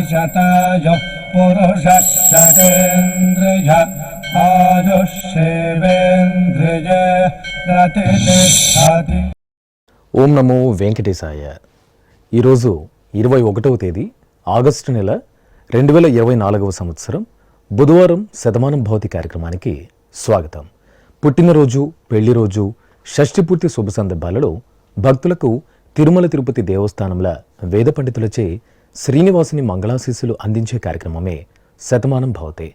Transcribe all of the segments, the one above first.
शतायुः पुरुषः शतेन्द्रिय आयुष्येवेन्द्रिये प्रतिष्ठति। ఓం నమో వెంకటేశాయ. ఈరోజు 21వ తేదీ ఆగస్టు నెల 2024వ సంవత్సరం బుధవారం శతమానం భవతి కార్యక్రమానికి స్వాగతం. పుట్టినరోజు, పెళ్లి రోజు, షష్ఠి పూర్తి శుభ సందర్భాలలో భక్తులకు తిరుమల తిరుపతి దేవస్థానంల వేద పండితులచే శ్రీనివాసుని మంగళాశీస్సులు అందించే కార్యక్రమమే శతమానం భవతి.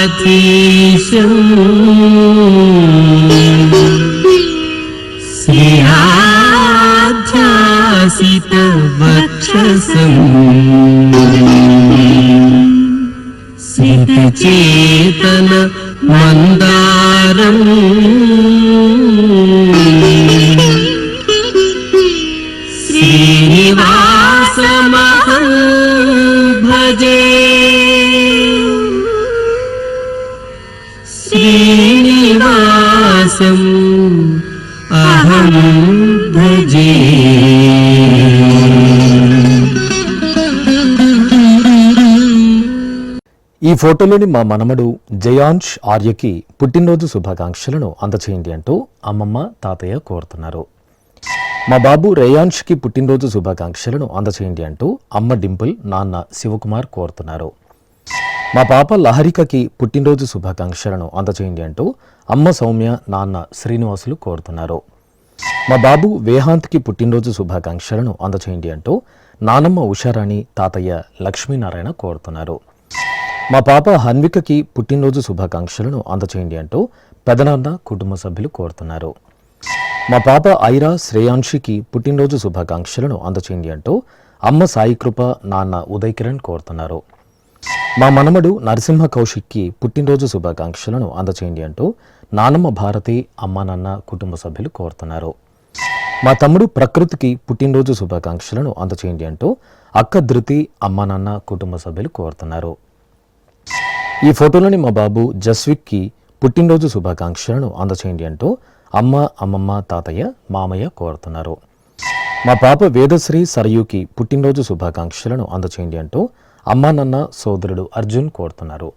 శ్రీవేంకటాచలాధీశం శ్రీయాధ్యాసితవక్షసం సితచేతన మందారం శ్రీనివాసమహం భజే. శ్రీనివాసం అహం భజే. ఈ ఫోటోలోని మా మనమడు జయాంష్ ఆర్యకి పుట్టినరోజు శుభాకాంక్షలను అందచేయండి అంటూ అమ్మమ్మ, తాతయ్య కోరుతున్నారు. మా బాబు రేయాంష్కి పుట్టినరోజు శుభాకాంక్షలను అందచేయండి అంటూ అమ్మ డింపుల్, నాన్న శివకుమార్ కోరుతున్నారు. మా పాప లహరికకి పుట్టినరోజు శుభాకాంక్షలను అందచేయండి అంటూ అమ్మ సౌమ్య, నాన్న శ్రీనివాసులు కోరుతున్నారు. మా బాబు వేహాంత్కి పుట్టినరోజు శుభాకాంక్షలను అందచేయండి అంటూ నానమ్మ ఉషారాణి, తాతయ్య లక్ష్మీనారాయణ కోరుతున్నారు. మా పాప హన్వికకి పుట్టినరోజు శుభాకాంక్షలను అందచేయండి అంటూ పెదనాన్న కుటుంబ సభ్యులు కోరుతున్నారు. మా పాప ఐరా శ్రేయాంశికి పుట్టినరోజు శుభాకాంక్షలను అందచేయండి అంటూ అమ్మ సాయికృప, నాన్న ఉదయ్ కిరణ్ కోరుతున్నారు. మా మనమడు నరసింహ కౌశిక్కి పుట్టినరోజు శుభాకాంక్షలను అందచేయండి అంటూ నానమ్మ భారతి, అమ్మ నాన్న కుటుంబ సభ్యులు కోరుతున్నారు. మా తమ్ముడు ప్రకృతికి పుట్టినరోజు శుభాకాంక్షలను అందచేయండి అంటూ అక్క ధృతి, అమ్మ నాన్న కుటుంబ సభ్యులు కోరుతున్నారు. ఈ ఫోటోలోని మా బాబు జస్విక్కి పుట్టినరోజు శుభాకాంక్షలను అందచేయండి అంటూ అమ్మ, అమ్మమ్మ, తాతయ్య, మామయ్య కోరుతున్నారు. మా పాప వేదశ్రీ సరయుకి పుట్టినరోజు శుభాకాంక్షలను అందచేయండి అంటూ అమ్మా, నాన్న, సోదరుడు అర్జున్ కోరుతున్నారు.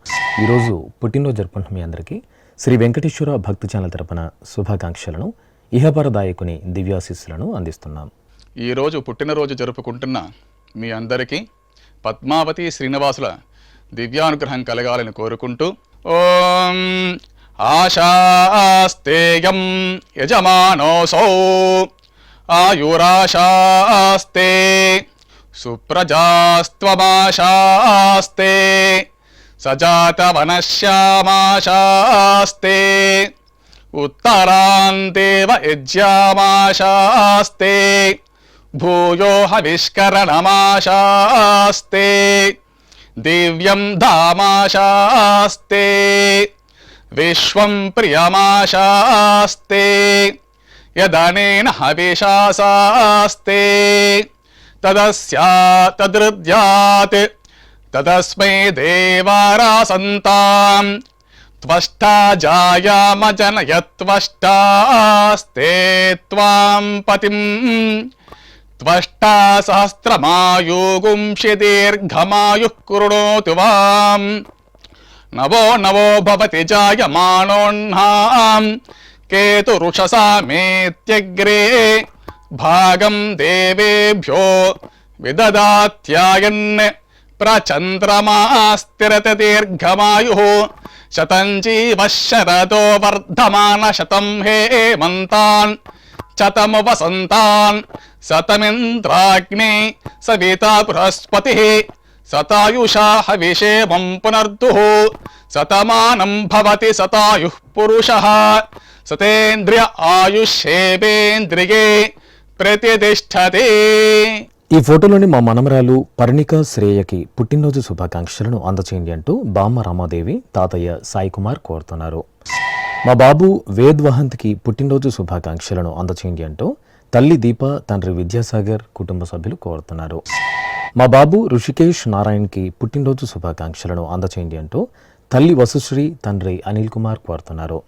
ఈరోజు పుట్టినరోజు జరుపుకుంటున్న మీ అందరికీ శ్రీ వెంకటేశ్వర భక్తి ఛానల్ తరపున శుభాకాంక్షలను, ఇహపరదాయకుని దివ్యాశీస్సులను అందిస్తున్నాం. ఈరోజు పుట్టినరోజు జరుపుకుంటున్న మీ అందరికీ పద్మావతి శ్రీనివాసుల దివ్యానుగ్రహం కలగాలని కోరుకుంటూ ఓం ఆశాస్తేయం యజమానోసౌ ఆయురాశాస్తే సుప్రజాస్త్వమాశాస్తే సజాతవనశ్యామాశాస్తే ఉత్తరాందేవ యజ్యామాశాస్తే భూయో హవిష్కరణమాశాస్తే దివ్యం ధామాశాస్తే విశ్వం ప్రియమాశాస్తే యదనేన హవిషాసాస్తే తదస్యాతదృద్యాత్ తదస్మై దేవారాసంతాం త్వష్టా జాయామజనయత్వష్టాస్తే త్వాం పతిం త్వష్టా సహస్రమాయుగుంషి దీర్ఘమాయుః కృణోతు వాం నవో నవో భవతి జాయమానోన్నాం కేతురుషసామేత్యగ్రే భాగం దేవేభ్యో విదదాత్యాయన్ ప్రచంద్రమాస్తిరత దీర్ఘమాయుః శతం జీవః శరదో వర్ధమాన శతం హేమంతాన్ శతము వసంతాన్ శతమింద్రాగ్ని సవితా బృహస్పతిః శతాయుషా హవిషేమం పునర్దుః శతమానం భవతి శతాయుః పురుషః శతేంద్రియ ఆయుష్యేవేంద్రియే ప్రతిష్టతే. ఈ ఫోటోలోని మా మనమరాలు పర్ణిక శ్రేయకి పుట్టినరోజు శుభాకాంక్షలను అందచేయండి అంటూ బామ్మ రామాదేవి తాతయ్య సాయి కుమార్ కోరుతున్నారు. మా బాబు వేద్ వహంత్కి పుట్టినరోజు శుభాకాంక్షలను అందచేయండి అంటూ తల్లి దీప, తండ్రి విద్యాసాగర్ కుటుంబ సభ్యులు కోరుతున్నారు. మా బాబు ఋషికేష్ నారాయణ్కి పుట్టినరోజు శుభాకాంక్షలను అందచేయండి అంటూ తల్లి వసుశ్రీ, తండ్రి అనిల్ కుమార్ కోరుతున్నారు.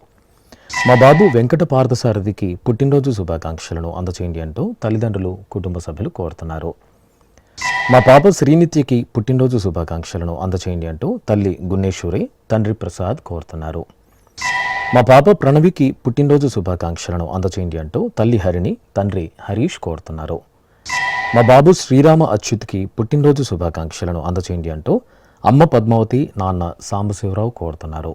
మా బాబు వెంకట పార్థసారథికి పుట్టినరోజు శుభాకాంక్షలను అందచేయండి అంటూ తల్లిదండ్రులు, కుటుంబ సభ్యులు కోరుతున్నారు. మా పాప శ్రీనిత్యకి పుట్టినరోజు శుభాకాంక్షలను అందచేయండి అంటూ తల్లి గున్నేశ్వరి, తండ్రి ప్రసాద్ కోరుతున్నారు. మా పాప ప్రణవికి పుట్టినరోజు శుభాకాంక్షలను అందచేయండి అంటూ తల్లి హరిణి, తండ్రి హరీష్ కోరుతున్నారు. మా బాబు శ్రీరామ అచ్యుత్కి పుట్టినరోజు శుభాకాంక్షలను అందచేయండి అంటూ అమ్మ పద్మావతి, నాన్న సాంబశివరావు కోరుతున్నారు.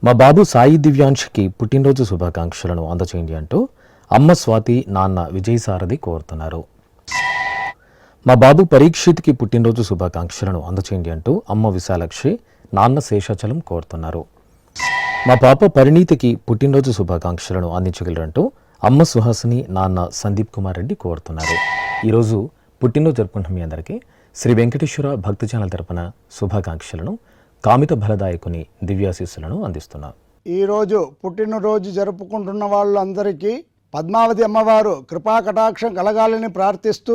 మా బాబు సాయి దివ్యాంష్కి పుట్టినరోజు శుభాకాంక్షలను అందచేయండి అంటూ అమ్మ స్వాతి, నాన్న విజయసారథి కోరుతున్నారు. మా బాబు పరీక్షిత్కి పుట్టినరోజు శుభాకాంక్షలను అందచేయండి అంటూ అమ్మ విశాలక్షి, నాన్న శేషాచలం కోరుతున్నారు. మా పాప పరిణీతికి పుట్టినరోజు శుభాకాంక్షలను అందించగలరంటూ అమ్మ సుహాసిని, నాన్న సందీప్ కుమార్ రెడ్డి కోరుతున్నారు. ఈరోజు పుట్టినరోజు జరుపుకుంటున్న మీ అందరికీ శ్రీ వెంకటేశ్వర భక్తి ఛానల్ తరపున శుభాకాంక్షలను, కామిత ఫలదాయకుని దివ్యాశీస్సులను అందిస్తున్నాం. ఈరోజు పుట్టినరోజు జరుపుకుంటున్న వాళ్ళందరికీ పద్మావతి అమ్మవారు కృపా కటాక్షం కలగాలని ప్రార్థిస్తూ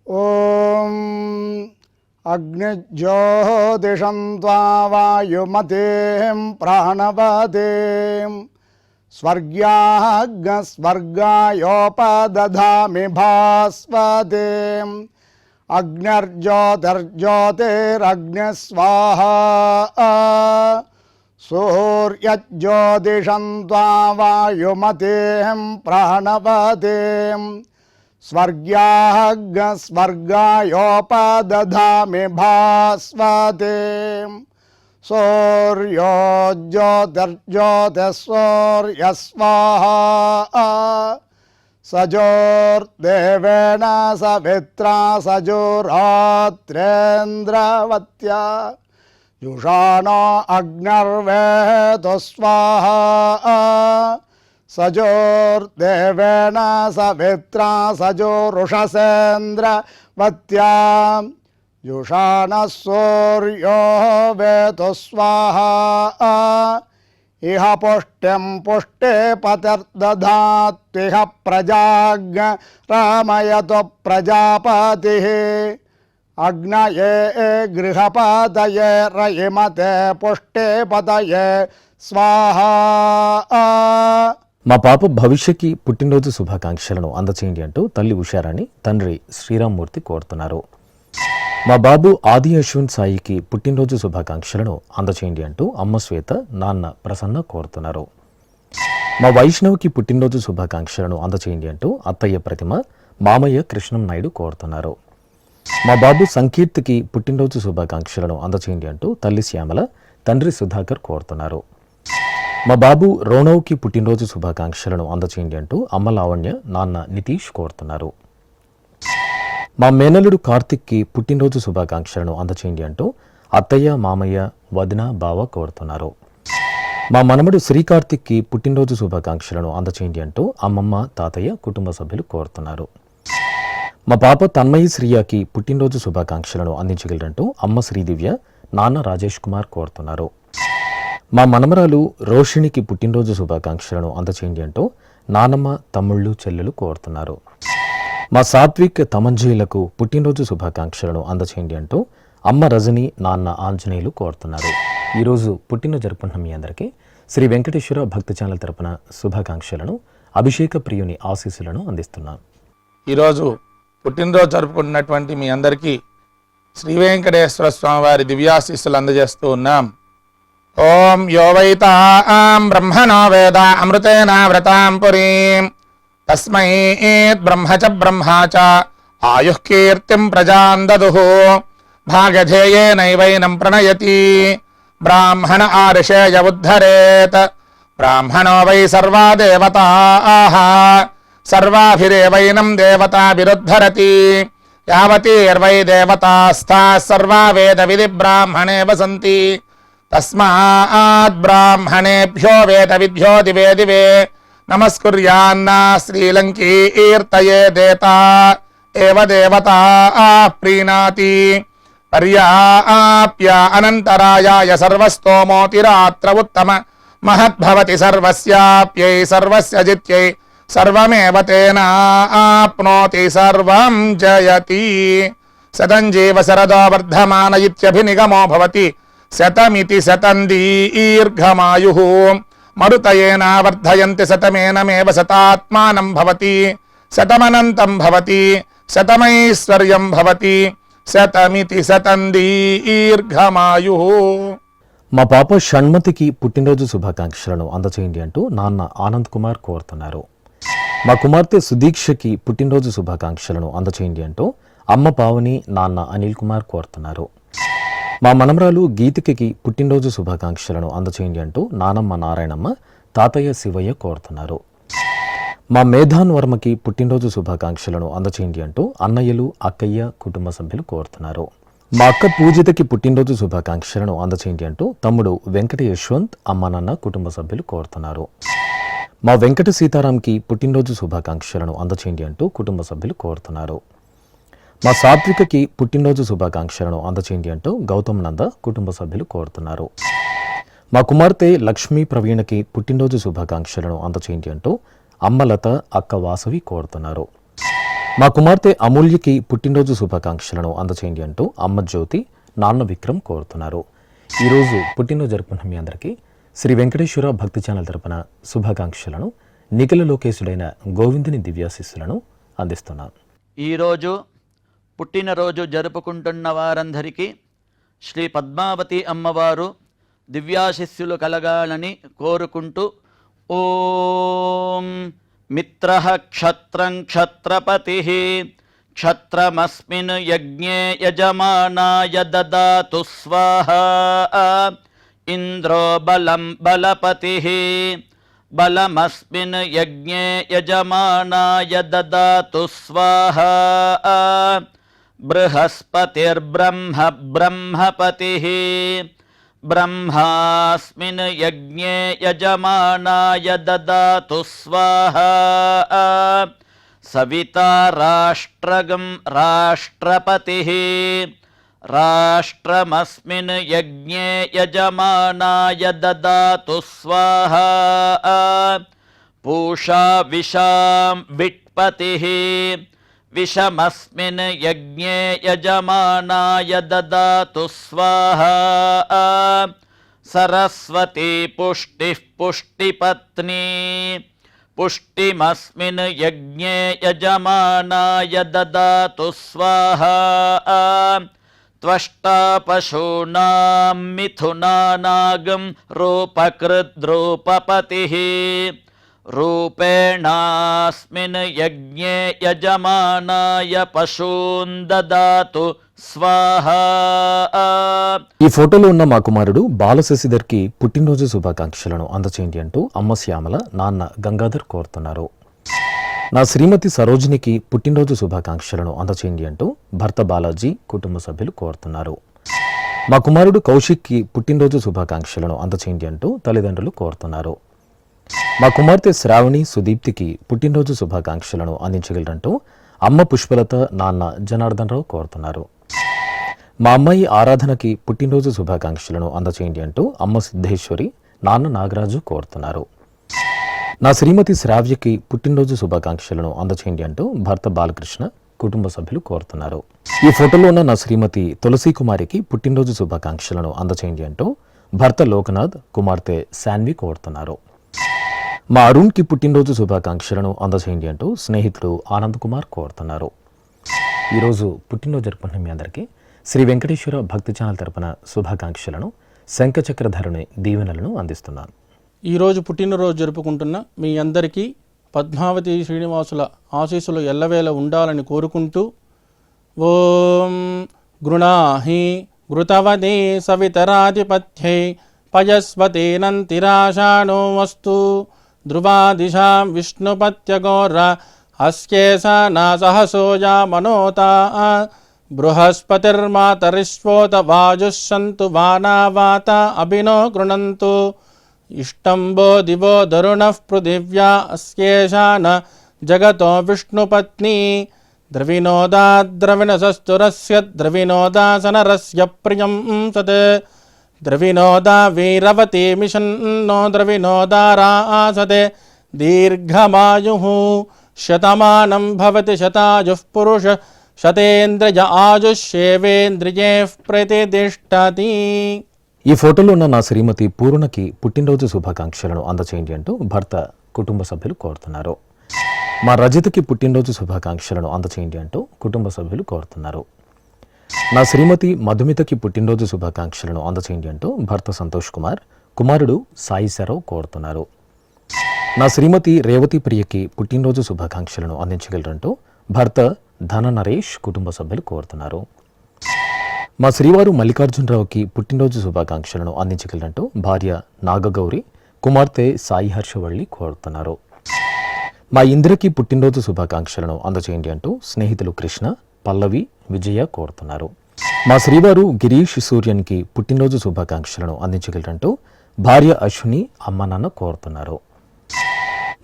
ఓం అగ్నిజ్యోతిషం త్వా వాయుమతేం ప్రాణవతేం స్వర్గాయోపదధామి భాస్వతేం అగ్నిర్జ్యోతిర్జ్యోతిరగ్నిస్వాహా సూర్యజ్యోతిషం త్వా వాయుమతేం ప్రాణవతేం స్వర్గాయోపదధామి భాస్వతేం సూర్యో జ్యోతిర్జ్యోతిస్సూర్యస్వాహా సజోర్దేవేణ సవిత్రా సజోరాత్రేంద్రవత్యా యుషాణో అగ్నిర్వేతు స్వాహా సజోర్దేవేణ సవిత్రా సజోరుషసేంద్రవత్యా యుషాణః సూర్యో వేతు స్వాహా ఇహ పుష్టిం పుష్టే పతిర్దధాత్విహ ప్రజాజ్ఞ రామయతు ప్రజాపతిః అగ్నయే గృహపతయే రయిమతే పుష్టే పతయే స్వాహా. మా పాప భవిష్యకి పుట్టినరోజు శుభాకాంక్షలను అందచేయండి అంటూ తల్లి ఉషారాణి, తండ్రి శ్రీరామ్మూర్తి కోరుతున్నారు. మా బాబు ఆది అశ్విన్ సాయికి పుట్టినరోజు శుభాకాంక్షలను అందచేయండి అంటూ అమ్మ శ్వేత, నాన్న ప్రసన్న కోరుతున్నారు. మా వైష్ణవ్కి పుట్టినరోజు శుభాకాంక్షలను అందచేయండి అంటూ అత్తయ్య ప్రతిమ, మామయ్య కృష్ణం నాయుడు కోరుతున్నారు. మా బాబు సంకీర్తికి పుట్టినరోజు శుభాకాంక్షలను అందచేయండి అంటూ తల్లి శ్యామల, తండ్రి సుధాకర్ కోరుతున్నారు. మా బాబు రోణవ్కి పుట్టినరోజు శుభాకాంక్షలను అందచేయండి అంటూ అమ్మ లావణ్య, నాన్న నితీష్ కోరుతున్నారు. మా మేనల్లుడు కార్తిక్కి పుట్టినరోజు శుభాకాంక్షలను అందచేయండి అంటూ అత్తయ్య, మామయ్య, వదిన, బావ కోరుతున్నారు. మా మనమడు శ్రీకార్తిక్కి పుట్టినరోజు శుభాకాంక్షలను అందచేయండి అంటూ అమ్మమ్మ, తాతయ్య, కుటుంబ సభ్యులు కోరుతున్నారు. మా పాప తన్మయి శ్రీయాకి పుట్టినరోజు శుభాకాంక్షలను అందించగలరంటూ అమ్మ శ్రీదివ్య, నాన్న రాజేష్ కుమార్ కోరుతున్నారు. మా మనమరాలు రోషిణికి పుట్టినరోజు శుభాకాంక్షలను అందచేయండి అంటూ నానమ్మ, తమ్ముళ్ళు, చెల్లెలు కోరుతున్నారు. మా సాత్విక్, తమంజీలకు పుట్టినరోజు శుభాకాంక్షలను అందచేయండి అంటూ అమ్మ రజని, నాన్న ఆంజనేయులు కోరుతున్నారు. ఈరోజు పుట్టినరోజు జరుపుకుంటున్న మీ అందరికీ శ్రీ వెంకటేశ్వర భక్తి ఛానల్ తరపున శుభాకాంక్షలను, అభిషేక ప్రియుని ఆశీస్సులను అందిస్తున్నాం. ఈరోజు పుట్టినరోజు జరుపుకుంటున్నటువంటి మీ అందరికీ శ్రీ వెంకటేశ్వర స్వామి వారి దివ్యాశీస్సులు అందజేస్తూ ఉన్నాం. ఓం యో వైతాం బ్రహ్మణో వేద అమృతేన వ్రతాం పురీం తస్మై బ్రహ్మ చ బ్రహ్మా చ ఆయుః కీర్తిం ప్రజాం దదుః భాగధేయేనైవైనం ప్రణయతి బ్రాహ్మణ ఆర్షేయ ఉద్ధరేత్ బ్రాహ్మణో వై సర్వా దేవతాః సర్వాభిరేవైనం దేవతాభిరుద్ధరతి యావతీర్వై దేవతాస్థాః సర్వా వేద విధి బ్రాహ్మణే వసంతి తస్మాత్ బ్రాహ్మణేభ్యో వేద విద్యో దివే దివే నమస్కుర్యాన్న శ్రీలంకీర్తయే దేతా एव देवता प्रीणाति पर्याप्य अनन्तरायाय सर्वस्तोमोतिरात्र उत्तम महद्भवति सर्वस्याप्यै सर्वस्य जित्यै सर्वमेव तेन आप्नोति सर्वं जयति शतं जीव शरदो वर्धमान इत्यभिनिगमो भवति शतमिति शतं दीर्घमायुः मरुतयेन वर्धयन्ति शतमेनमेव शतात्मानं भवति शतमनन्तं भवति शतमैश्वर्यं भवति శతమితి శతం దీర్ఘమాయుః. మా పాప షణ్మతికి పుట్టినరోజు శుభాకాంక్షలను అందచేయండి అంటూ నాన్న ఆనంద్ కుమార్ కోరుతున్నారు. మా కుమార్తె సుదీక్షకి పుట్టినరోజు శుభాకాంక్షలను అందచేయండి అంటూ అమ్మ పావని నాన్న అనిల్ కుమార్ కోరుతున్నారు. మా మనమరాలు గీతికకి పుట్టినరోజు శుభాకాంక్షలను అందచేయండి అంటూ నానమ్మ నారాయణమ్మ తాతయ్య శివయ్య కోరుతున్నారు. మా మేధాన్ వర్మకి పుట్టినరోజు శుభాకాంక్షలను అందచేయండి అంటూ అన్నయ్యలు అక్కయ్య కుటుంబ సభ్యులు కోరుతున్నారు. మా అక్క పూజితకి పుట్టినరోజు శుభాకాంక్షలను అందచేయండి అంటూ తమ్ముడు వెంకట యశ్వంత్ అమ్మ నాన్న కుటుంబ సభ్యులు కోరుతున్నారు. మా వెంకట సీతారాంకి పుట్టినరోజు శుభాకాంక్షలను అందచేయండి అంటూ కుటుంబ సభ్యులు కోరుతున్నారు. మా సాత్వికకి పుట్టినరోజు శుభాకాంక్షలను అందచేయండి అంటూ గౌతమ్ నంద కుటుంబ సభ్యులు కోరుతున్నారు. మా కుమార్తె లక్ష్మీ ప్రవీణకి పుట్టినరోజు శుభాకాంక్షలను అందచేయండి అంటూ అమ్మ లత అక్క వాసవి కోరుతున్నారు. మా కుమార్తె అమూల్యకి పుట్టినరోజు శుభాకాంక్షలను అందచేయండి అంటూ అమ్మ జ్యోతి నాన్న విక్రమ్ కోరుతున్నారు. ఈరోజు పుట్టినరోజు జరుపుకున్న మీ అందరికీ శ్రీ వెంకటేశ్వర భక్తి ఛానల్ తరపున శుభాకాంక్షలను నిఖిల లోకేశుడైన గోవిందుని దివ్యాశిస్సులను అందిస్తున్నాను. ఈరోజు పుట్టినరోజు జరుపుకుంటున్న వారందరికీ శ్రీ పద్మావతి అమ్మవారు దివ్యాశిస్సులు కలగాలని కోరుకుంటూ ఓం మిత్రః క్షత్రం క్షత్రపతిః క్షత్రమస్మిన్ యజ్ఞే యజమానాయ దదాతు స్వాహా ఇంద్రో బలం బలపతిః బలమస్మిన్ యజ్ఞే యజమానాయ దదాతు స్వాహా బృహస్పతిర్బ్రహ్మ బ్రహ్మపతిః బ్రహ్మాస్మిన్ యజ్ఞే యజమానాయ దదాతు స్వాహా సవితా రాష్ట్రగం రాష్ట్రపతిః రాష్ట్రమస్మిన్ యజ్ఞే యజమానాయ దదాతు స్వాహా పూషా విషాం విట్పతిః విషమస్మిన్ యజ్ఞే యజమానాయ దదాతు స్వాహా సరస్వతీ పుష్టిః పుష్టిపత్నీ పుష్టిమస్మిన్ యజ్ఞే యజమానాయ దదాతు స్వాహా త్వష్టా పశూనాం మిథునానాగం రూపకృద్రూపపతిః రూపేణాస్మిన్ యజ్ఞే యజమానాయ పశూన్ దదాతు స్వాహా. ఈ ఫోటోలో ఉన్న మా కుమారుడు బాలశశిధర్కి పుట్టినరోజు శుభాకాంక్షలను అందచేయండి అంటూ అమ్మ శ్యామల నాన్న గంగాధర్ కోరుతున్నారు. నా శ్రీమతి సరోజినికి పుట్టినరోజు శుభాకాంక్షలను అందచేయండి అంటూ భర్త బాలాజీ కుటుంబ సభ్యులు కోరుతున్నారు. మా కుమారుడు కౌశిక్కి పుట్టినరోజు శుభాకాంక్షలను అందచేయండి అంటూ తల్లిదండ్రులు కోరుతున్నారు. మా కుమార్తె శ్రావణి సుదీప్తికి పుట్టినరోజు శుభాకాంక్షలను అందించగలరంటూ అమ్మ పుష్పలత నాన్న జనార్దన్ రావు కోరుతున్నారు. మా అమ్మాయి ఆరాధనకి పుట్టినరోజు శుభాకాంక్షలను అందచేయండి అంటూ అమ్మ సిద్ధేశ్వరి నాన్న నాగరాజు కోరుతున్నారు. నా శ్రీమతి శ్రావ్యకి పుట్టినరోజు శుభాకాంక్షలను అందచేయండి అంటూ భర్త బాలకృష్ణ కుటుంబ సభ్యులు కోరుతున్నారు. ఈ ఫోటోలో ఉన్న నా శ్రీమతి తులసి కుమారికి పుట్టినరోజు శుభాకాంక్షలను అందచేయండి అంటూ భర్త లోకనాథ్ కుమార్తె శాన్వి కోరుతున్నారు. మా అరుణ్కి పుట్టినరోజు శుభాకాంక్షలను అందచేయండి అంటూ స్నేహితుడు ఆనంద్ కుమార్ కోరుతున్నారు. ఈరోజు పుట్టినరోజు జరుపుకున్న మీ అందరికీ శ్రీ వెంకటేశ్వర భక్తి ఛానల్ తరపున శుభాకాంక్షలను శంఖచక్రధరుని దీవెనలను అందిస్తున్నాను. ఈరోజు పుట్టినరోజు జరుపుకుంటున్న మీ అందరికీ పద్మావతి శ్రీనివాసుల ఆశీస్సులు ఎల్లవేళ ఉండాలని కోరుకుంటూ ఓం గృణాహి ఘృతవదే సవితరాధిపత్యై పయస్వతేనంతిరాషాణో వస్తు ధ్రువాదిశాం విష్ణుపత్యగోర అస్యేషానా సహసోజా మనోతా బృహస్పతిర్మాతరిష్వోత వాజుస్సంతు వానావాత అభినో గృణంతు ఇష్టంబో దివో దరుణః పృథివ్యా అస్యేషాన జగతో విష్ణుపత్ని द्रविणोदाद्रविणसस्तुरस्य द्रविणोदासनरस्य प्रियं सत् द्रविणोदा वीरवती मिषन्नो द्रविणोदारासते दीर्घमायुः शतमानं भवति शतायुः पुरुष शतेन्द्रिय आयुष्येवेन्द्रिये प्रतिष्ठति. ఈ ఫోటోలో ఉన్న నా శ్రీమతి పూర్ణకి పుట్టినరోజు శుభాకాంక్షలను అందచేయండి అంటూ భర్త కుటుంబ సభ్యులు కోరుతున్నారు. మా రజితకి పుట్టినరోజు శుభాకాంక్షలను అందచేయండి అంటూ కుటుంబ సభ్యులు కోరుతున్నారు. నా శ్రీమతి మధుమితకి పుట్టినరోజు శుభాకాంక్షలను అందచేయండి అంటూ భర్త సంతోష్ కుమార్ కుమారుడు సాయిశరావు కోరుతున్నారు. నా శ్రీమతి రేవతి ప్రియకి పుట్టినరోజు శుభాకాంక్షలను అందించగలరంటూ భర్త ధన నరేష్ కుటుంబ సభ్యులు కోరుతున్నారు. మా శ్రీవారు మల్లికార్జునరావుకి పుట్టినరోజు శుభాకాంక్షలను అందించగలరంటూ భార్య నాగగౌరి కుమార్తె సాయి హర్షవల్లి కోరుతున్నారు. మా ఇందిరకి పుట్టినరోజు శుభాకాంక్షలను అందచేయండి అంటూ స్నేహితులు కృష్ణ పల్లవి విజయ కోరుతున్నారు. మా శ్రీవారు గిరీష్ సూర్యన్కి పుట్టినరోజు శుభాకాంక్షలను అందించగలరంటూ భార్య అశ్విని అమ్మ నాన్న కోరుతున్నారు.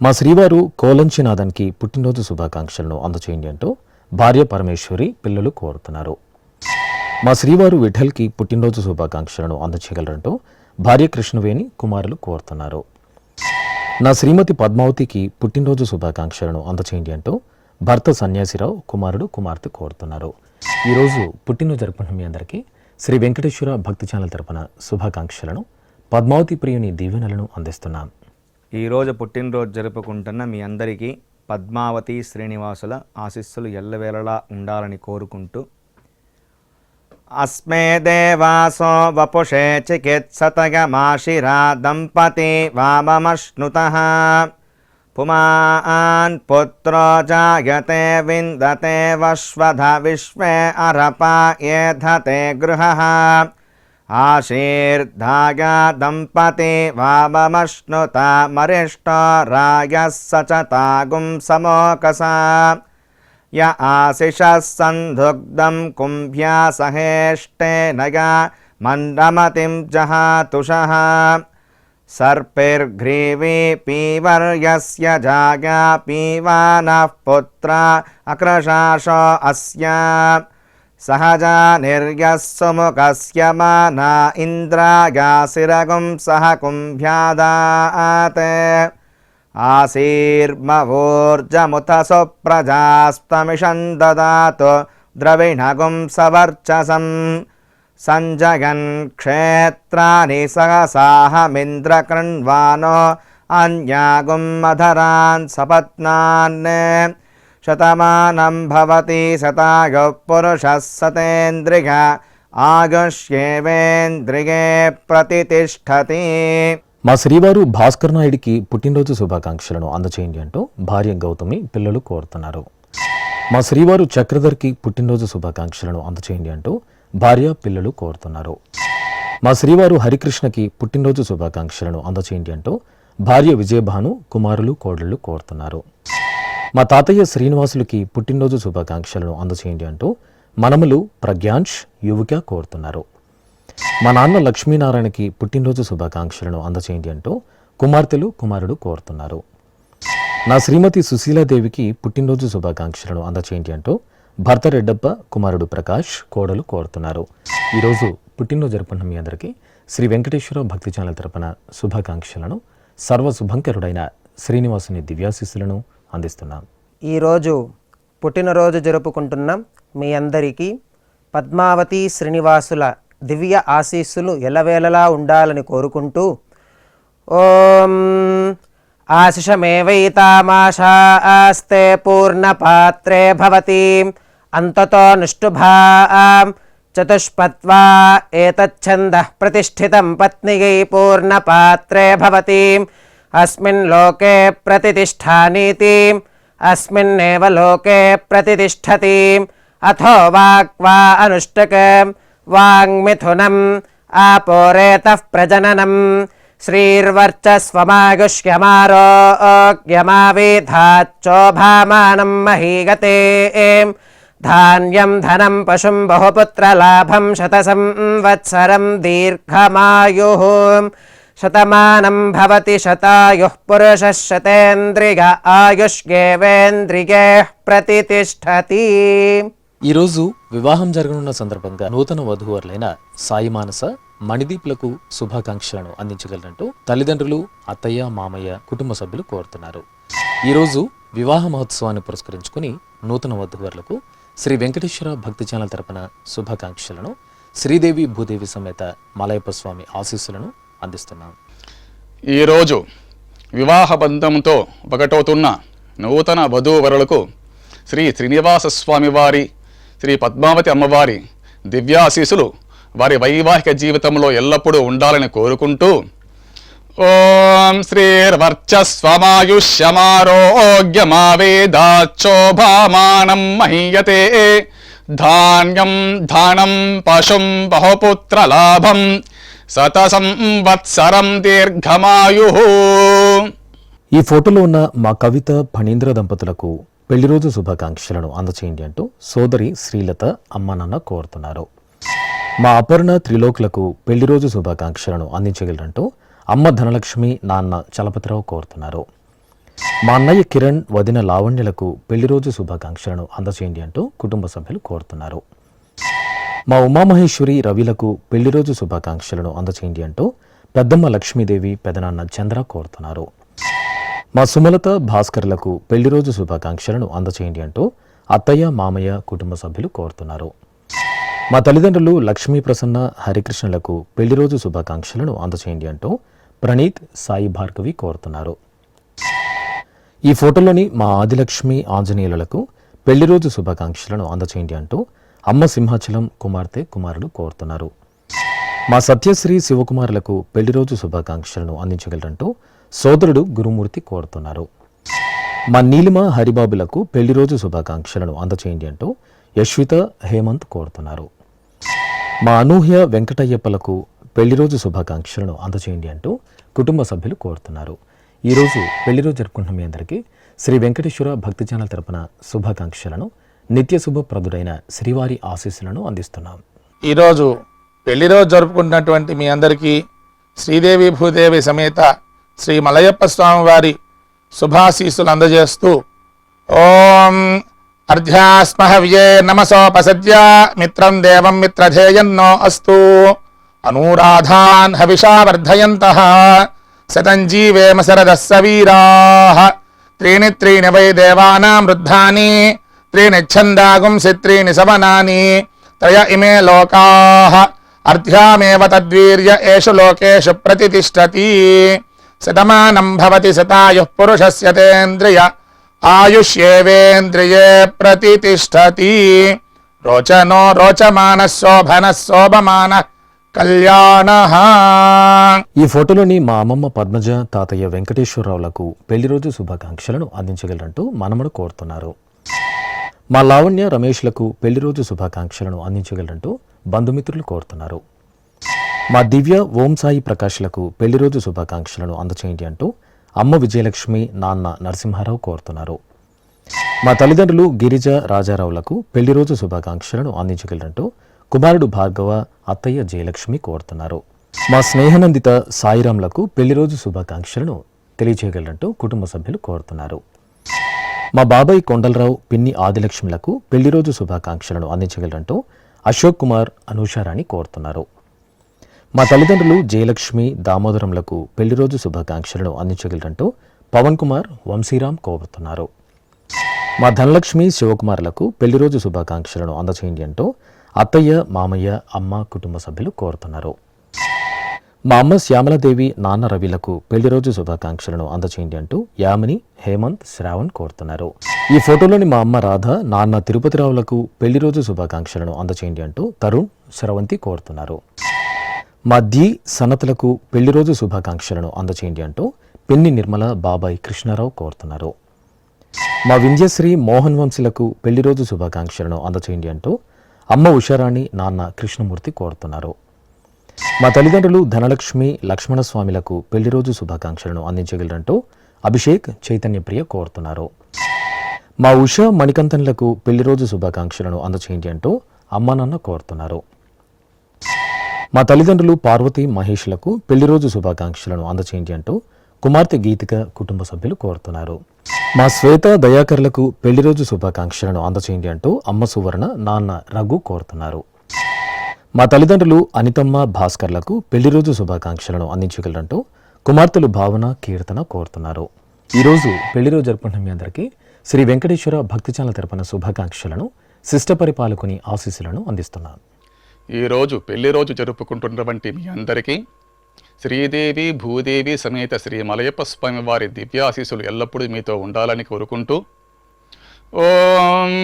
మా శ్రీవారు కోలంచినాథన్కి పుట్టినరోజు శుభాకాంక్షలను అందచేయండి అంటూ భార్య పరమేశ్వరి పిల్లలు కోరుతున్నారు. మా శ్రీవారు విఠల్కి పుట్టినరోజు శుభాకాంక్షలను అందచేయగలరంటూ భార్య కృష్ణవేణి కుమారులు కోరుతున్నారు. నా శ్రీమతి పద్మావతికి పుట్టినరోజు శుభాకాంక్షలను అందచేయండి అంటూ భర్త సన్యాసిరావు కుమారుడు కుమార్తె కోరుతున్నారు. ఈరోజు పుట్టినరోజు జరుపుకున్న మీ అందరికీ శ్రీ వెంకటేశ్వర భక్తి ఛానల్ తరపున శుభాకాంక్షలను పద్మావతి ప్రియుని దీవెనలను అందిస్తున్నాం. ఈరోజు పుట్టినరోజు జరుపుకుంటున్న మీ అందరికీ పద్మావతి శ్రీనివాసుల ఆశీస్సులు ఎల్లవేళలా ఉండాలని కోరుకుంటూ అస్మే దేవాసో వపుషే చికిత్సతయమాశిరా దంపతి వామమశ్నుతః పుమాన్ పుత్రో జాయతే విందతే వశ్వధ విశ్వే అరపా ఏధతే గృహః ఆశీర్ధాయ దంపతి వామమశ్నుత మరిష్టో రాయः సచతాగుం సమోకసా య ఆశిషः సందుగ్ధం కుంభ్యా సహేష్టేనయ మండమతిం జహాతుషః సర్పిర్గ్రీవీ పీవర్యస్య జాగా పీవానః పుత్ర అక్రశాశో అస్య సహజా నిర్యः సుముఖస్య మానా ఇంద్రాయాసిరగుం సహ కుంభ్యాదాతే ఆశీర్మవోర్జముత సుప్రజాస్తమిషం దదాతు ద్రవిణగుం సవర్చసం సంజగన్ క్షేత్రాని సహసాహమింద్రకృణ్వానో అన్యాగుం మధరాన్ సపత్నాన్ శతమానం భవతి శతాయుః పురుషः శతేంద్రియ ఆయుష్యేవేంద్రియే ప్రతిష్ఠతి. మా శ్రీవారు భాస్కర్ నాయుడికి పుట్టినరోజు శుభాకాంక్షలను అందచేయండి అంటూ భార్య గౌతమి పిల్లలు కోరుతున్నారు. మా శ్రీవారు చక్రధర్కి పుట్టినరోజు శుభాకాంక్షలను అందచేయండి అంటూ భార్య పిల్లలు కోరుతున్నారు. మా శ్రీవారు హరికృష్ణకి పుట్టినరోజు శుభాకాంక్షలను అందచేయండి అంటూ భార్య విజయభాను కుమారులు కోడళ్ళు కోరుతున్నారు. మా తాతయ్య శ్రీనివాసులకి పుట్టినరోజు శుభాకాంక్షలను అందచేయండి అంటూ మనములు ప్రజ్ఞాంష్ యువిక కోరుతున్నారు. మా నాన్న లక్ష్మీనారాయణకి పుట్టినరోజు శుభాకాంక్షలను అందచేయండి అంటూ కుమార్తెలు కుమారుడు కోరుతున్నారు. నా శ్రీమతి సుశీలాదేవికి పుట్టినరోజు శుభాకాంక్షలను అందచేయండి అంటూ భర్త రెడ్డప్ప కుమారుడు ప్రకాష్ కోడలు కోరుతున్నారు. ఈరోజు పుట్టినరోజు జరుపుకున్న మీ అందరికీ శ్రీ వెంకటేశ్వర భక్తి ఛానల్ తరపున శుభాకాంక్షలను సర్వశుభంకరుడైన శ్రీనివాసుని దివ్యాశీస్సులను అందిస్తున్నాం. ఈరోజు పుట్టినరోజు జరుపుకుంటున్నాం మీ అందరికీ పద్మావతి శ్రీనివాసుల దివ్య ఆశీస్సులు ఎల్లవేళలా ఉండాలని కోరుకుంటూ ఓం ఆశిషమేవైతామాశాస్తే పూర్ణపాత్రే భవతి అంతతో నిష్ఠుభాం చతుష్పత్వా ఏతచ్ఛందః ప్రతిష్ఠితం పత్నిగై పూర్ణపాత్రే భవతి అస్మిన్ లోకే ప్రతిష్ఠానీతి అస్మిన్నేవ లోకే ప్రతిష్ఠతి అథో వాక్వా అనుష్టకం వాంగ్మిథునం ఆపోరేతః ప్రజననం శ్రీర్వర్చస్వమాగుష్యమారోగ్యమావేధాచ్చోభామానం మహీగతే ధాన్యం ధనం పశుం బహుపుత్రలాభం శతసంవత్సరం దీర్ఘమాయుః శతమానం భవతి శతాయుః పురుషः శతేంద్రియ ఆయుష్యేవేంద్రియే ప్రతితిష్ఠతి. ఈరోజు వివాహం జరగనున్న సందర్భంగా నూతన వధూవరులైన సాయి మానస మణిదీప్లకు శుభాకాంక్షలను అందించగలరంటూ తల్లిదండ్రులు, అత్తయ్య, మామయ్య, కుటుంబ సభ్యులు కోరుతున్నారు. ఈరోజు వివాహ మహోత్సవాన్ని పురస్కరించుకుని నూతన వధూవరులకు శ్రీ వెంకటేశ్వర భక్తి ఛానల్ తరపున శుభాకాంక్షలను, శ్రీదేవి భూదేవి సమేత మలయప్ప స్వామి ఆశీస్సులను అందిస్తున్నాం. ఈరోజు వివాహ బంధంతో ఒకటవుతున్న నూతన వధూవరులకు శ్రీ శ్రీనివాస స్వామి వారి, శ్రీ పద్మావతి అమ్మవారి దివ్యాశీసులు వారి వైవాహిక జీవితంలో ఎల్లప్పుడూ ఉండాలని కోరుకుంటూ ఓం శ్రీర్వర్చస్వమాయుష్యమారోగ్యమావేదాచోభామానం మహీయతే ధాన్యం ధనం పశుం బహుపుత్రలాభం శతసంవత్సరం దీర్ఘమాయు. ఈ ఫోటోలో ఉన్న మా కవిత ఫణీంద్ర దంపతులకు పెళ్లి రోజు శుభాకాంక్షలను అందచేయండి అంటూ సోదరి శ్రీలత అమ్మ నాన్న కోరుతున్నారు. మా అపర్ణ త్రిలోకులకు పెళ్లి రోజు శుభాకాంక్షలను అందించగలరంటూ అమ్మ ధనలక్ష్మి, నాన్న చలపతిరావు కోరుతున్నారు. మా అన్నయ్య కిరణ్, వదిన లావణ్యలకు పెళ్లి రోజు శుభాకాంక్షలను అందచేయండి అంటూ కుటుంబ సభ్యులు కోరుతున్నారు. మా ఉమామహేశ్వరి, రవిలకు పెళ్లి రోజు శుభాకాంక్షలను అందచేయండి అంటూ పెద్దమ్మ లక్ష్మీదేవి, పెదనాన్న చంద్ర కోరుతున్నారు. మా సుమలత, భాస్కర్లకు పెళ్లి రోజు శుభాకాంక్షలను అందచేయండి అంటూ అత్తయ్య, మామయ్య, కుటుంబ సభ్యులు కోరుతున్నారు. మా తల్లిదండ్రులు లక్ష్మీ ప్రసన్న, హరికృష్ణలకు పెళ్లి రోజు శుభాకాంక్షలను అందచేయండి అంటూ ప్రణీత్, సాయి భార్గవి కోరుతున్నారు. ఈ ఫోటోలోని మా ఆదిలక్ష్మి, ఆంజనేయులకు పెళ్లి రోజు శుభాకాంక్షలను అందచేయండి అంటూ అమ్మ సింహాచలం, కుమార్తె, కుమారులు కోరుతున్నారు. మా సత్యశ్రీ, శివకుమారులకు పెళ్లి రోజు శుభాకాంక్షలను అందించగలరంటూ సోదరుడు గురుమూర్తి కోరుతున్నారు. మా నీలిమ, హరిబాబులకు పెళ్లి రోజు శుభాకాంక్షలను అందచేయండి అంటూ యశ్విత, హేమంత్ కోరుతున్నారు. మా అనూహ్య, వెంకటయ్యప్పలకు పెళ్లి రోజు శుభాకాంక్షలను అందచేయండి అంటూ కుటుంబ సభ్యులు కోరుతున్నారు. ఈరోజు పెళ్లి రోజు జరుపుకుంటున్న మీ అందరికీ శ్రీ వెంకటేశ్వర భక్తి ఛానల్ తరపున శుభాకాంక్షలను, నిత్య శుభప్రదుడైన శ్రీవారి ఆశీస్సులను అందిస్తున్నాం. ఈరోజు పెళ్లి రోజు జరుపుకుంటున్నటువంటి మీ అందరికీ శ్రీదేవి భూదేవి సమేత శ్రీ మలయప్ప స్వామి వారి శుభాశీస్సులు అందజేస్తూ ఓం అర్ధ్యాస్మహవ్యే నమసోపసద్య మిత్రం దేవం మిత్రధేయన్నో అస్తు అనూరాధాన్ హవిషా వర్ధయంతః శతం జీవేమ శరదః సవీరాః త్రీణి త్రీణి వై దేవానాం వృద్ధాని త్రీణి ఛందాగుంసి త్రీణి సవనాని త్రయ ఇమే లోకాః అర్ధ్యామేవ తద్వీర్య ఏషు లోకేషు ప్రతితిష్ఠతి. శతమానం భవతి శతాయుః పురుషస్య తేంద్రియ ఆయుష్యేవేంద్రియే ప్రతితిష్ఠతి. రోచనో రోచమానః శోభనః శోభమానః కళ్యాణః. ఈ ఫోటోలోని మా అమ్మమ్మ పద్మజ, తాతయ్య వెంకటేశ్వరరావులకు పెళ్లి రోజు శుభాకాంక్షలను అందించగలరంటూ మనమడు కోరుతున్నారు. మా లావణ్య, రమేష్లకు పెళ్లి రోజు శుభాకాంక్షలను అందించగలరంటూ బంధుమిత్రులు కోరుతున్నారు. మా దివ్య, ఓం సాయి ప్రకాష్లకు పెళ్లి రోజు శుభాకాంక్షలను అందచేయండి అంటూ అమ్మ విజయలక్ష్మి, నాన్న నరసింహారావు కోరుతున్నారు. మా తల్లిదండ్రులు గిరిజ, రాజారావులకు పెళ్లి రోజు శుభాకాంక్షలను అందించగలరంటూ కుమారుడు భార్గవ, అత్తయ్య జయలక్ష్మి కోరుతున్నారు. మా స్నేహనందిత సాయిరాంలకు పెళ్లి రోజు శుభాకాంక్షలను తెలియజేయగలరంటూ కుటుంబ సభ్యులు కోరుతున్నారు. మా బాబాయ్ కొండలరావు, పిన్ని ఆదిలక్ష్మిలకు పెళ్లి రోజు శుభాకాంక్షలను అందించగలరంటూ అశోక్ కుమార్, అనూషారాణి కోరుతున్నారు. మా తల్లిదండ్రులు జయలక్ష్మి, దామోదరంలకు పెళ్లి రోజు శుభాకాంక్షలను అందించగలరంటూ పవన్ కుమార్, వంశీరామ్ కోరుతున్నారు. మా ధనలక్ష్మి, శివకుమార్లకు పెళ్లి రోజు శుభాకాంక్షలను అందచేయండి అంటూ అత్తయ్య, మామయ్య, అమ్మ, కుటుంబ సభ్యులు కోరుతున్నారు. మా అమ్మ శ్యామలాదేవి, నాన్న రవిలకు పెళ్లి రోజు శుభాకాంక్షలను అందచేయండి అంటూ యామిని, హేమంత్, శ్రావణ్ కోరుతున్నారు. ఈ ఫోటోలోని మా అమ్మ రాధ, నాన్న తిరుపతిరావులకు పెళ్లి రోజు శుభాకాంక్షలను అందచేయండి అంటూ తరుణ్, శ్రవంతి కోరుతున్నారు. మా ది సనతలకు పెళ్లి రోజు శుభాకాంక్షలను అందచేయండి అంటూ పిన్ని నిర్మల, బాబాయ్ కృష్ణారావు కోరుతున్నారు. మా వింధ్యశ్రీ, మోహన్ వంశీలకు పెళ్లి రోజు శుభాకాంక్షలను అందచేయండి అంటూ అమ్మ ఉషారాణి, నాన్న కృష్ణమూర్తి కోరుతున్నారు. మా తల్లిదండ్రులు ధనలక్ష్మి, లక్ష్మణస్వామిలకు పెళ్లి రోజు శుభాకాంక్షలను అందించగలరంటూ అభిషేక్, చైతన్యప్రియ కోరుతున్నారు. మా ఉష, మణికంతన్లకు పెళ్లి రోజు శుభాకాంక్షలను అందచేయండి అంటూ అమ్మ నాన్న కోరుతున్నారు. మా తల్లిదండ్రులు పార్వతి మహేష్లకు పెళ్లి రోజు శుభాకాంక్షలను అందచేయండి అంటూ కుమార్తె గీతిక కుటుంబ సభ్యులు కోరుతున్నారు. మా శ్వేత దయాకర్లకు పెళ్లి రోజు శుభాకాంక్షలను అందచేయండి అంటూ అమ్మ సువర్ణ, నాన్న రఘు కోరుతున్నారు. మా తల్లిదండ్రులు అనితమ్మ భాస్కర్లకు పెళ్లి రోజు శుభాకాంక్షలను అందించగలరంటూ కుమార్తెలు భావన, కీర్తన కోరుతున్నారు. ఈరోజు పెళ్లి రోజు జరుపుకుంటున్న మీ అందరికీ శ్రీ వెంకటేశ్వర భక్తి ఛానల్ తరపున శుభాకాంక్షలను, శిష్ట పరిపాలకుని ఆశీస్సులను అందిస్తున్నాను. ఈరోజు పెళ్లి రోజు జరుపుకుంటున్నటువంటి మీ అందరికీ శ్రీదేవి భూదేవి సమేత శ్రీ మలయప్ప స్వామి వారి దివ్యాశీస్సులు ఎల్లప్పుడూ మీతో ఉండాలని కోరుకుంటూ ఓం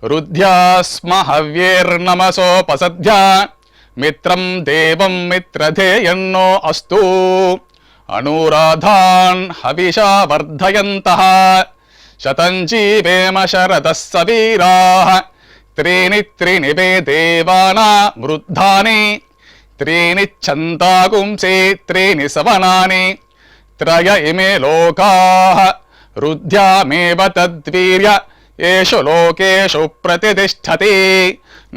రుద్ధ్యాస్మ హవ్యేర్నమసోపసధ్యా మిత్రం దేవం మిత్రధేయన్నో అస్తు అనురాధాన్ హవిషా వర్ధయంతః శతం జీవేమ శరదః సవీరాః త్రీణి వే దేవానా వృద్ధాని త్రీణి ఛందాగుంసే త్రీణి సవనాని త్రయ ఇమే లోకాః రుద్ధ్యామేవ తద్వీర్య ఏషు లోకేషు ప్రతిష్ఠతి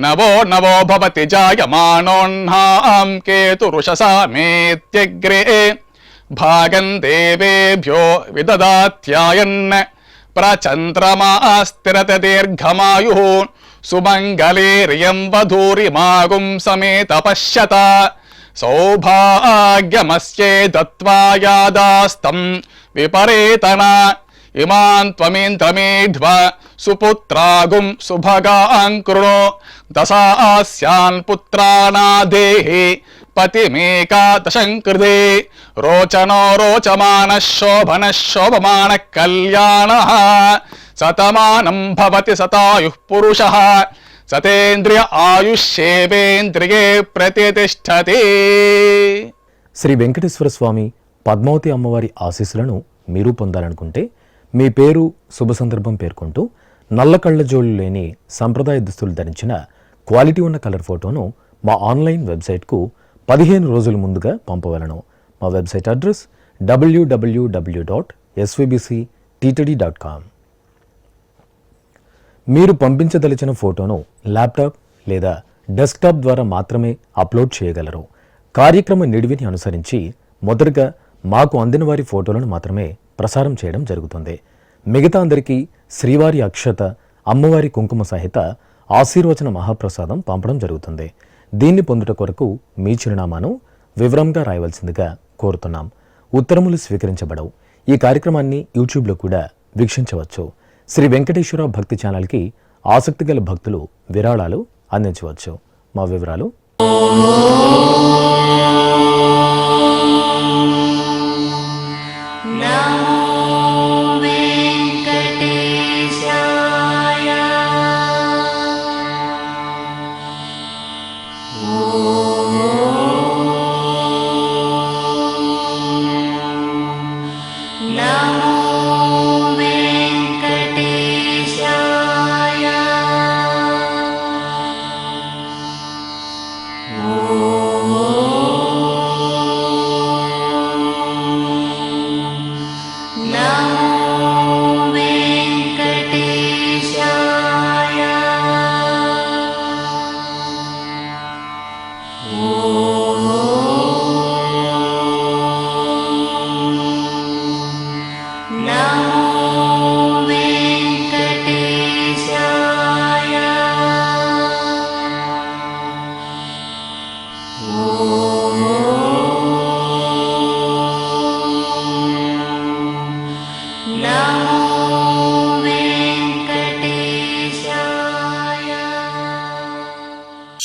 నవో నవో భవతి జాయమానోన్హాం కేతురుషసా మేత్యగ్రే భాగం దేవేభ్యో విదదాత్యాయన్ ప్రచంద్రమాస్తిరత దీర్ఘమాయుః సుమంగళేర్యం వధూరిమాగుం సమేత పశ్యత సౌభాగ్యమస్యే దత్వా యాదాస్తం విపరేతన ఇమాన్ త్వమేంద్రమేధ్వ సుపుత్రాగుం సుభగాన్ కృణో దశాస్యాన్ పుత్రానాదేహి పతిమేకాదశం కృతే రోచనో రోచమాన శోభన శోభమాన కళ్యాణ శతమానం భవతి శతాయుః పురుషః సతేంద్రియ ఆయుష్యేవేంద్రియే ప్రతిష్టతి. శ్రీ వెంకటేశ్వర స్వామి, పద్మావతి అమ్మవారి ఆశీస్సులను మీరు పొందాలనుకుంటే మీ పేరు, శుభ సందర్భం పేర్కొంటూ నల్ల కళ్ళజోళ్ళు లేని సంప్రదాయ దుస్తులు ధరించిన క్వాలిటీ ఉన్న కలర్ ఫోటోను మా ఆన్లైన్ వెబ్సైట్కు 15 రోజుల ముందుగా పంపవలను. మా వెబ్సైట్ అడ్రస్ www.svbcttd.com. మీరు పంపించదలిచిన ఫోటోను ల్యాప్టాప్ లేదా డెస్క్టాప్ ద్వారా మాత్రమే అప్లోడ్ చేయగలరు. కార్యక్రమ నిడివిని అనుసరించి మొదటగా మాకు అందిన వారి ఫోటోలను మాత్రమే ప్రసారం చేయడం జరుగుతుంది. మిగతా అందరికీ శ్రీవారి అక్షత, అమ్మవారి కుంకుమ సహిత ఆశీర్వచన మహాప్రసాదం పంపడం జరుగుతుంది. దీన్ని పొందుట కొరకు మీ చిరునామాను వివరంగా రాయవలసిందిగా కోరుతున్నాం. ఉత్తరములు స్వీకరించబడవు. ఈ కార్యక్రమాన్ని యూట్యూబ్లో కూడా వీక్షించవచ్చు. శ్రీ వెంకటేశ్వర భక్తి ఛానల్కి ఆసక్తి గల భక్తులు విరాళాలు అందించవచ్చు. మా వివరాలు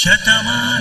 శతమానం